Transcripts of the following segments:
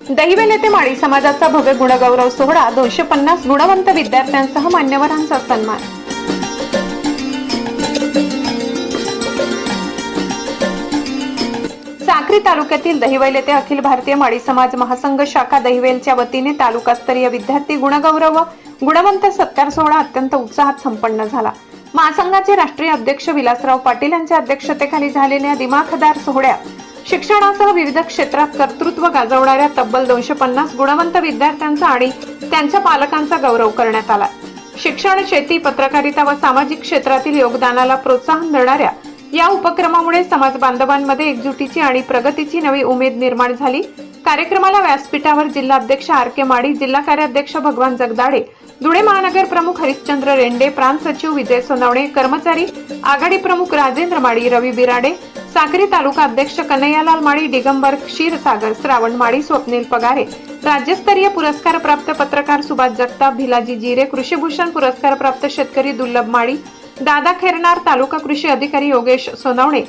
दहिवेल येथे माळी समाजाचा भव्य गुणगौरव सोहळा 250 गुणवंत विद्यार्थ्यांसह मान्यवरांचा सन्मान। साक्री तालुक्यातील दहिवेल येथे अखिल भारतीय माळी समाज महासंघ शाखा दहिवेलच्या वतीने तालुकास्तरीय विद्यार्थी गुणगौरव व गुणवंत सत्कार सोहळा अत्यंत उत्साहात संपन्न झाला। महासंघाचे राष्ट्रीय अध्यक्ष विलासराव पाटील यांच्या अध्यक्षतेखाली झालेल्या दिमाखदार सोहळ्यात शिक्षणासह विविध क्षेत्रात कर्तृत्व गाजवणाऱ्या तब्बल 250 गुणवंत विद्यार्थ्यांचा आणि त्यांच्या पालकांचा गौरव करण्यात आला। शिक्षण, शेती, पत्रकारिता व सामाजिक क्षेत्रातील योगदानाला प्रोत्साहन देणाऱ्या या उपक्रमामुळे समाज बांधवांमध्ये एकजुटीची आणि प्रगतीची नवी उमेद निर्माण झाली। कार्यक्रमाला व्यासपीठावर जिल्हाध्यक्ष आर.के. माडी, जिल्हा कार्याध्यक्ष भगवान जगदाळे, धुळे महानगर प्रमुख हरिश्चंद्र रेंडे, प्रांत सचिव विजय सोनावणे, कर्मचारी आघाडी प्रमुख राजेंद्र माडी, रवी बिराडे, साक्री तालुका अध्यक्ष कन्हैयालाल माडी, दिगंबर क्षीरसागर, श्रावण माडी, स्वप्नील पगारे, राज्यस्तरीय पुरस्कार प्राप्त पत्रकार सुभाष जगताप, भिलाजी जिरे, कृषीभूषण पुरस्कार प्राप्त शेतकरी दुर्लभ माडी, दादा खेरनार, तालुका कृषी अधिकारी योगेश सोनावणे,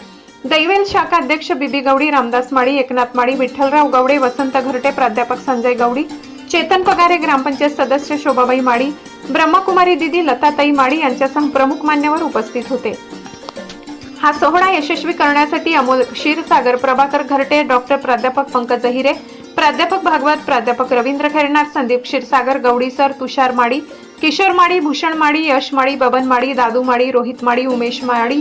दहिवेल शाखा अध्यक्ष बीबी गवडी, रामदास माडी, एकनाथ माडी, विठ्ठलराव गवडे, वसंत घरटे, प्राध्यापक संजय गवडी, चेतन पगारे, ग्रामपंचायत सदस्य शोभाबाई माडी, ब्रह्मकुमारी दिदी, लताताई माडी यांच्यासह प्रमुख मान्यवर उपस्थित होते। हा सोहळा यशस्वी करण्यासाठी अमोल क्षीरसागर, प्रभाकर घरटे, डॉक्टर प्राध्यापक पंकज हिरे, प्राध्यापक भागवत, प्राध्यापक रवींद्र खेरनार, संदीप क्षीरसागर, गवडी सर, तुषार माडी, किशोर माडी, भूषण माडी, यश माडी, बबन माडी, दादू माडी, रोहित माडी, उमेश माडी,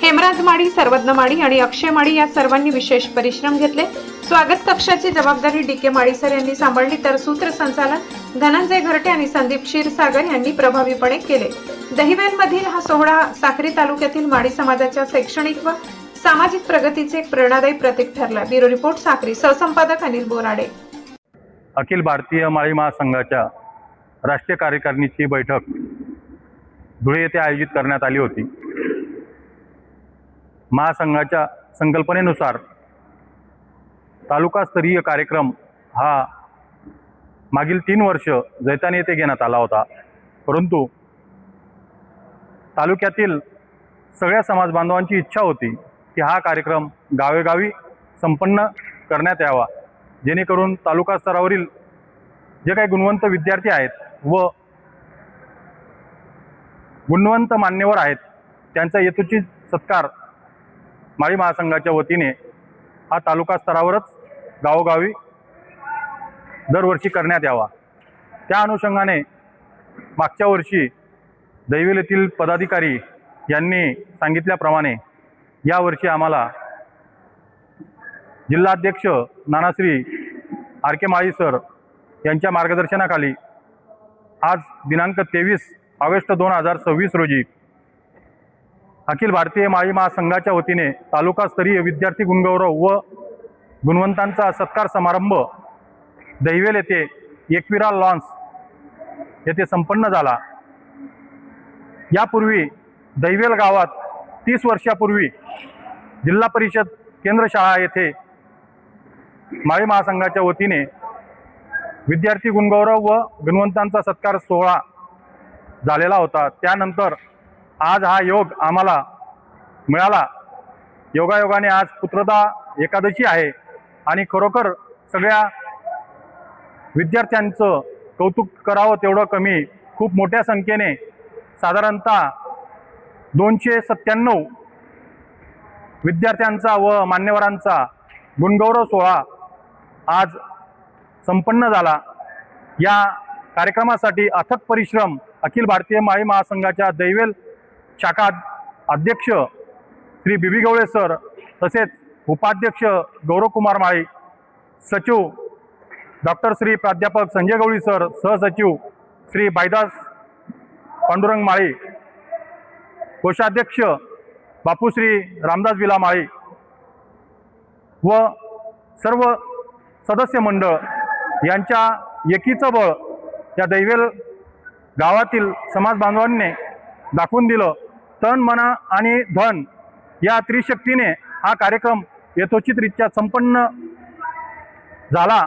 हेमराज माडी, सर्वज्ञ माडी आणि अक्षय माडी या सर्वांनी विशेष परिश्रम घेतले। स्वागत कक्षाची जबाबदारी डी.के. माडी सर यांनी सांभाळली, तर सूत्रसंचालन धनंजय घरटे आणि संदीप क्षीरसागर यांनी प्रभावीपणे केले। दहिवेल मधील हा सोहळा साक्री तालुक्यातील माडी समाजाच्या शैक्षणिक व सामाजिक प्रगतीचे एक प्रेरणादायी प्रतीक ठरला। ब्युरो रिपोर्ट, साक्री, सहसंपादक अनिल बोराडे। अखिल भारतीय माळी महासंघाच्या राष्ट्रीय कार्यकारिणीची बैठक धुळे येथे आयोजित करण्यात आली होती। महासंघाच्या संकल्पनेनुसार तालुकास्तरीय कार्यक्रम हा मागील 3 वर्ष जैतानी येथे घेण्यात आला होता, परंतु तालुक्यातील सगळ्या समाज बांधवांची इच्छा होती की हा कार्यक्रम गावेगावी संपन्न करण्यात यावा, जेणेकरून तालुका स्तरावरील जे काही गुणवंत विद्यार्थी आहेत व गुणवंत मान्यवर आहेत त्यांचा यथोचित सत्कार माळी महासंघाच्या वतीने हा तालुका स्तरावरच गावोगावी दरवर्षी करण्यात यावा। त्या अनुषंगाने मागच्या वर्षी दहिवेल येथील पदाधिकारी यांनी सांगितल्याप्रमाणे यावर्षी आम्हाला जिल्हाध्यक्ष नानाश्री आर.के. माळी सर यांच्या मार्गदर्शनाखाली आज दिनांक 23 ऑगस्ट 2026 रोजी अखिल भारतीय माळी महासंघाच्या वतीने तालुकास्तरीय विद्यार्थी गुणगौरव व गुणवंतांचा सत्कार समारंभ दहिवेल येथे एकविरा लॉन्स येथे संपन्न झाला। यापूर्वी दहिवेल गावात 30 वर्षापूर्वी जिल्हा परिषद केंद्र शाळा येथे माळी महासंघाच्या वतीने विद्यार्थी गुणगौरव व गुणवंतांचा सत्कार सोहळा झालेला होता। त्यानंतर आज हा योग आम्हाला मिळाला। योगायोगाने आज पुत्रदा एकादशी आहे आणि खरोखर सगळ्या विद्यार्थ्यांचं कौतुक करावं तेवढं कमी। खूप मोठ्या संख्येने साधारणतः 297 विद्यार्थ्यांचा व मान्यवरांचा गुणगौरव सोहळा आज संपन्न झाला। या कार्यक्रमासाठी अथक परिश्रम अखिल भारतीय माळी महासंघाच्या दहिवेल शाखा अध्यक्ष श्री बीबी गवळे सर, तसेच उपाध्यक्ष गौरवकुमार माळी, सचिव डॉक्टर श्री प्राध्यापक संजय गवळी सर, सहसचिव श्री बायदास पांडुरंग माळी, कोषाध्यक्ष बापूश्री रामदास बिला माळी व सर्व सदस्य मंडळ यांच्या एकीचं बळ या दहिवेल गावातील समाज बांधवांनी दाखवून दिलं। तन, मन आणि धन या त्रिशक्तीने हा कार्यक्रम यथोचितरित्या संपन्न झाला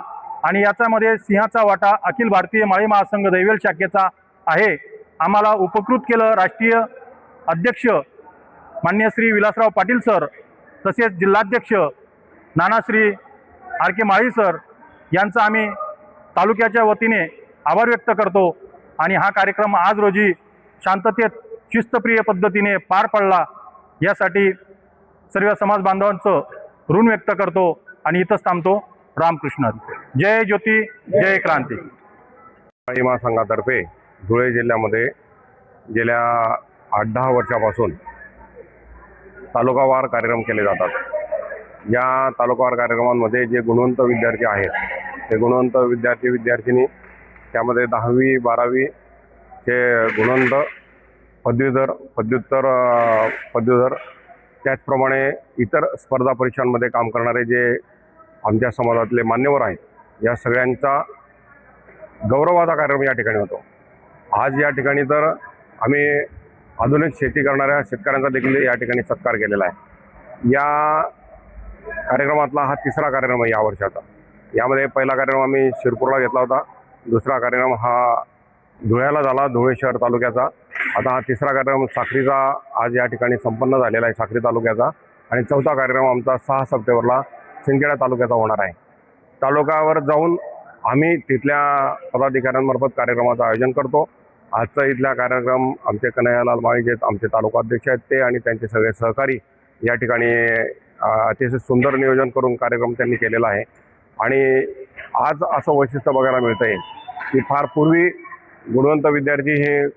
आणि याच्यामध्ये सिंहाचा वाटा अखिल भारतीय माळी महासंघ दहिवेल शाखेचा आहे। आम्हाला उपकृत केलं राष्ट्रीय अध्यक्ष माननीय श्री विलासराव पाटील सर, तसेच जिल्हाध्यक्ष नानाश्री आर.के. माळी सर यांचा आम्ही तालुक्याच्या वतीने आभार व्यक्त करतो आणि हा कार्यक्रम आज रोजी शांततेत शिस्तप्रिय पद्धतीने पार पडला यासाठी सर्व समाज बांधवांचं ऋण व्यक्त करतो आणि इथंच थांबतो. रामकृष्ण हरी. जय ज्योती जय क्रांती. माळी महासंघातर्फे धुळे जिल्ह्यामध्ये गेल्या 8-10 वर्षापासून तालुकावार कार्यक्रम केले जातात. या तालुकावार कार्यक्रमांमध्ये जे गुणवंत विद्यार्थी आहेत ते गुणवंत विद्यार्थिनी त्यामध्ये 10वी 12वी चे गुणवंत पदवीधर त्याचप्रमाणे इतर स्पर्धा परीक्षांमध्ये काम करणारे जे आमच्या समाजातले मान्यवर आहेत या सगळ्यांचा गौरवाचा कार्यक्रम या ठिकाणी होतो. आज या ठिकाणी तर आम्ही आधुनिक शेती करणाऱ्या शेतकऱ्यांचा देखील या ठिकाणी सत्कार केलेला आहे. या कार्यक्रमातला हा तिसरा कार्यक्रम आहे या वर्षाचा. यामध्ये पहिला कार्यक्रम आम्ही शिरपूरला घेतला होता, दुसरा कार्यक्रम हा धुळ्याला झाला, धुळे शहर तालुक्याचा. आता हा तिसरा कार्यक्रम साक्रीचा आज या ठिकाणी संपन्न झालेला आहे, साक्री तालुक्याचा. आणि चौथा कार्यक्रम आमचा 6 सप्टेंबरला सिंदखेडा तालुक्याचा होणार आहे. तालुक्यावर जाऊन आम्ही तिथल्या पदाधिकाऱ्यांमार्फत कार्यक्रमाचं आयोजन करतो. आजचा इथला कार्यक्रम आमचे कन्हैयालाल माळी जे आमचे तालुका अध्यक्ष आहेत ते आणि त्यांचे सगळे सहकारी या ठिकाणी अतिशय सुंदर नियोजन करून कार्यक्रम त्यांनी केलेला आहे. आणि आज असं वैशिष्ट्य बघायला मिळतं आहे की फार पूर्वी गुणवंत विद्यार्थी हे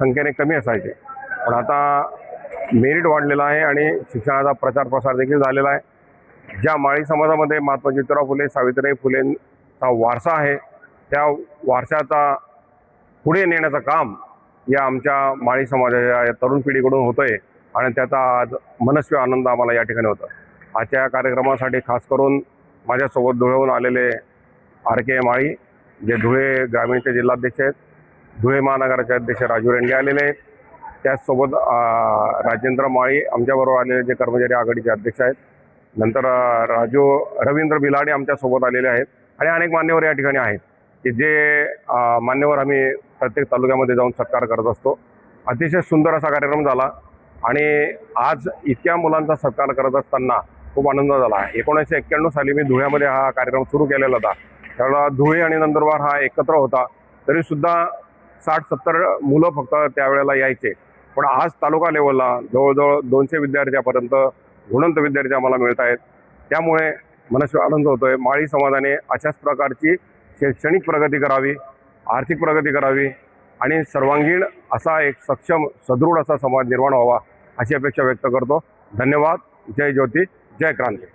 संख्येने कमी असायचे, पण आता मेरिट वाढलेलं आहे आणि शिक्षणाचा प्रचार प्रसार देखील झालेला आहे. ज्या माळी समाजामध्ये महात्मा ज्योतिराव फुले सावित्रीबाई फुलेंचा वारसा आहे त्या वारशाचा पुढे नेण्याचं काम या आमच्या माळी समाजाच्या या तरुण पिढीकडून होतं आहे आणि त्याचा आज मनस्वी आनंद आम्हाला या ठिकाणी होतो. आजच्या या कार्यक्रमासाठी खास करून माझ्यासोबत धुळेहून आलेले RK माळी जे धुळे ग्रामीणचे जिल्हाध्यक्ष आहेत, धुळे महानगराचे अध्यक्ष राजू रेंडे आलेले आहेत, त्याचसोबत राजेंद्र माळी आमच्याबरोबर आलेले जे कर्मचारी आघाडीचे अध्यक्ष आहेत, नंतर रवींद्र बिलाडे आमच्यासोबत आलेले आहेत आणि अनेक मान्यवर या ठिकाणी आहेत की जे मान्यवर आम्ही प्रत्येक तालुक्यामध्ये जाऊन सत्कार करत असतो. अतिशय सुंदर असा कार्यक्रम झाला आणि आज इतक्या मुलांचा सत्कार करत असताना खूप आनंद झाला. 1991 साली मी धुळ्यामध्ये हा कार्यक्रम सुरू केलेला होता. त्यावेळेला धुळे आणि नंदुरबार हा एकत्र होता, तरीसुद्धा 60-70 मुलं फक्त त्यावेळेला यायचे. पण आज तालुका लेवलला जवळजवळ 200 विद्यार्थ्यापर्यंत गुणवंत विद्यार्थी आम्हाला मिळत आहेत. त्यामुळे मनस्वी आनंद होतो आहे. माळी समाजाने अशाच प्रकारची शैक्षणिक प्रगती करावी, आर्थिक प्रगती करावी आणि सर्वांगीण असा एक सक्षम सदृढ असा समाज निर्माण व्हावा अशी अपेक्षा व्यक्त करतो. धन्यवाद. जय ज्योती जय क्रांती.